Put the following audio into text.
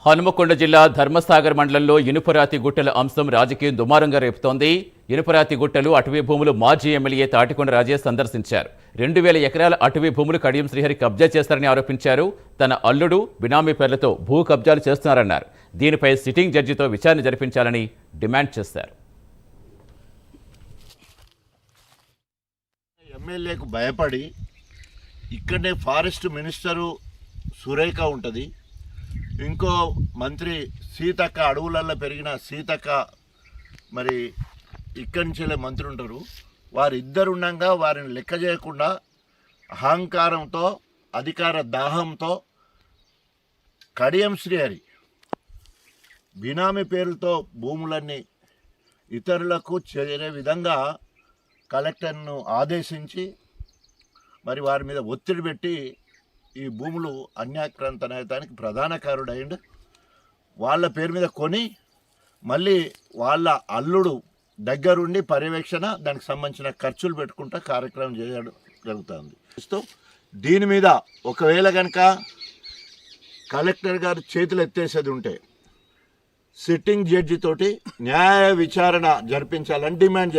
హనుమకొండ జిల్లా ధర్మసాగర్ మండలంలో ఇనుపరాతి గుట్టల అంశం రాజకీయం దుమారంగా రేపుతోంది. ఇనుపరాతి గుట్టలు అటవీ భూములు మాజీ ఎమ్మెల్యే తాటికొండ రాజేష్ సందర్శించారు. 2000 ఎకరాల అటవీ భూములు కడియం శ్రీహరి కబ్జా చేస్తారని ఆరోపించారు. తన అల్లుడు బినామీ పేర్లతో భూ కబ్జాలు చేస్తున్నారన్నారు. దీనిపై సిట్టింగ్ జడ్జితో విచారణ జరిపించాలని డిమాండ్ చేశారు. ఎమ్మెల్యేకు భయపడి ఇక్కడనే ఫారెస్ట్ మినిస్టరు సురేఖ ఉంటుంది, ఇంకో మంత్రి సీతక్క, అడవులలో పెరిగిన సీతక్క మరి ఇక్కడి నుంచే మంత్రి ఉంటారు. వారిద్దరు ఉండగా వారిని లెక్క చేయకుండా అహంకారంతో అధికార దాహంతో కడియం శ్రీహరి బినామీ పేరుతో భూములన్నీ ఇతరులకు చేరే విధంగా కలెక్టర్ను ఆదేశించి మరి వారి మీద ఒత్తిడి పెట్టి ఈ భూములు అన్యాక్రాంతనయతానికి ప్రధాన కారుడైండు. వాళ్ళ పేరు మీద కొని మళ్ళీ వాళ్ళ అల్లుడు దగ్గరుండి పర్యవేక్షణ, దానికి సంబంధించిన ఖర్చులు పెట్టుకుంటా కార్యక్రమం చేయడం జరుగుతుంది. దీని మీద ఒకవేళ కనుక కలెక్టర్ గారు చేతులు ఎత్తేసేది ఉంటే సిట్టింగ్ జడ్జి తోటి న్యాయ విచారణ జరిపించాలని డిమాండ్